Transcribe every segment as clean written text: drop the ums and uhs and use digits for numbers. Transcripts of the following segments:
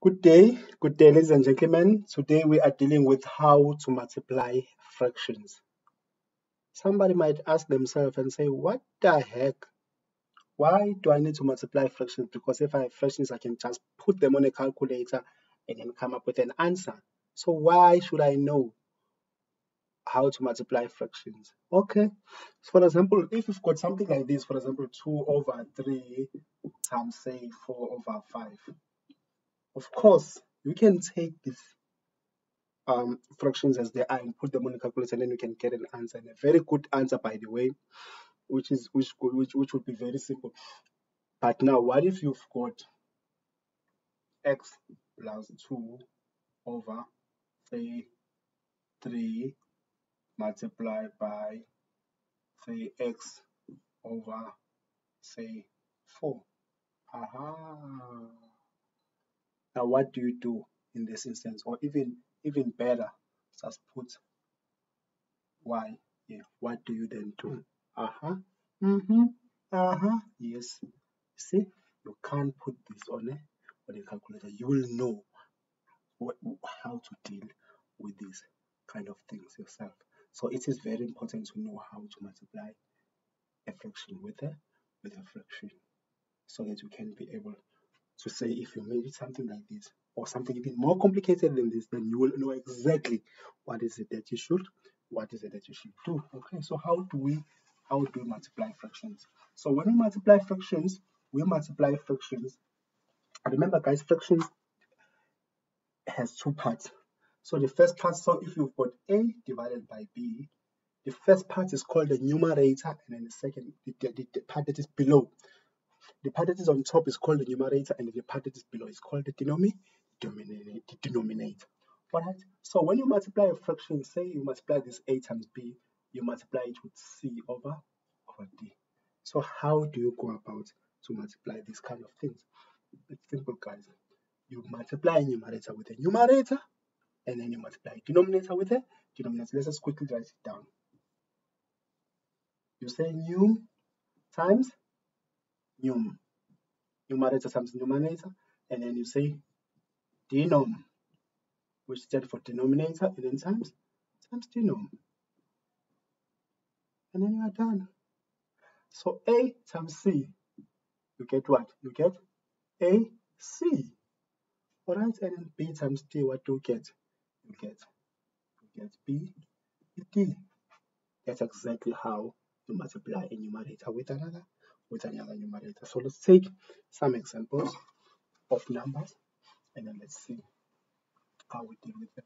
Good day, ladies and gentlemen. Today we are dealing with how to multiply fractions. Somebody might ask themselves and say, what the heck? Why do I need to multiply fractions? Because if I have fractions, I can just put them on a calculator and then come up with an answer. So why should I know how to multiply fractions? Okay. So for example, if you've got something like this, for example, 2 over 3 times, say, 4 over 5. Of course, you can take this fractions as they are and put them on the calculator, and then you can get an answer, and a very good answer, by the way, which would be very simple. But now, what if you've got x plus 2 over, say, 3 multiplied by, say, x over, say, 4? Now what do you do in this instance? Or even better, just put y here. What do you then do? Yes. See, you can't put this on a calculator. You will know how to deal with these kind of things yourself. So it is very important to know how to multiply a fraction with a fraction, so that you can be able to say, if you made something like this or something even more complicated than this, then you will know exactly what is it that you should do. Okay, so how do we multiply fractions? So when we multiply fractions, remember guys, fractions has two parts. So the first part, so if you've got a divided by b, the first part is called the numerator, and then the second, the part that is below, the part that is on top is called the numerator, and the part that is below is called the denominator. Alright, so when you multiply a fraction, say you multiply this a times b, you multiply it with c over d. So how do you go about to multiply these kind of things? It's simple, guys. You multiply a numerator with a numerator, and then you multiply a denominator with a denominator. Let's just quickly write it down. You say num times num, numerator times numerator, and then you say denom, which stands for denominator, and then times denom, and then you are done. So a times c, you get what? You get ac. Alright, and then b times d, what do you get? You get b d. That's exactly how you multiply a numerator with another numerator. So let's take some examples of numbers, and then let's see how we deal with them.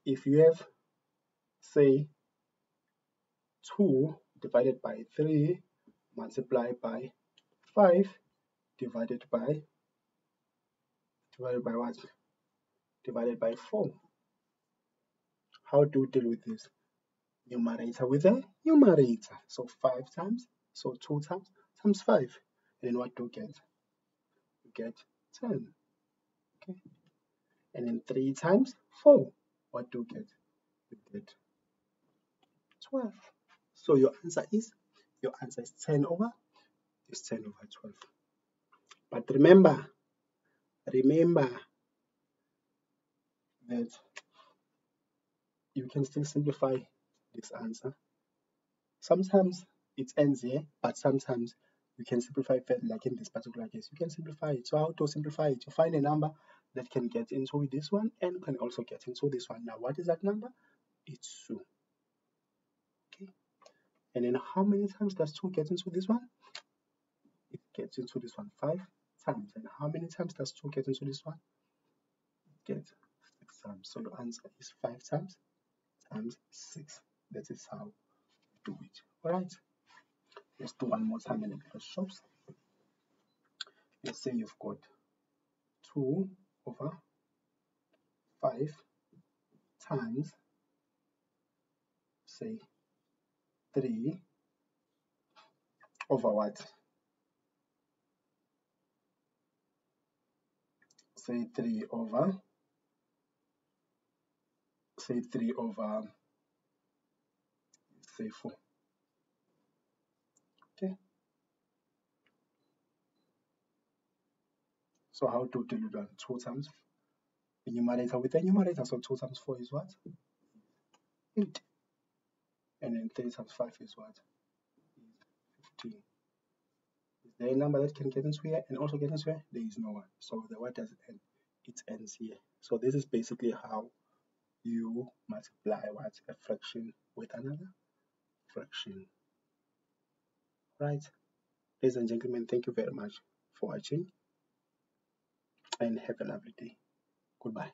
If you have, say, 2 divided by 3 multiplied by 5 divided by what? Divided by 4. How do you deal with this? Numerator with a numerator. So 5 times, so 2 times 5. And then what do you get? You get 10. Okay. And then 3 times 4. What do you get? You get 12. So your answer is 10 over 12. But remember that you can still simplify this answer. Sometimes it ends here, but sometimes you can simplify it, like in this particular case. You can simplify it. So how to simplify it? You find a number that can get into this one and can also get into this one. Now, what is that number? It's 2. Okay. And then how many times does 2 get into this one? It gets into this one 5 times. And how many times does 2 get into this one? It gets 6 times. So your answer is 5 times 6. That is how you do it. Alright. Let's do one more time and then it shows. Let's say you've got 2 over 5 times, say, 3 over what? Say 3 over, say 4. Okay. So how to deal with that? 2 times the numerator with the numerator. So 2 times 4 is what? 8. And then 3 times 5 is what? Is 15. Is there a number that can get into here and also get into here? There is no one. So the what does it end? It ends here. So this is basically how you multiply what? A fraction with another fraction. Right? Ladies and gentlemen, thank you very much for watching and have a lovely day. Goodbye.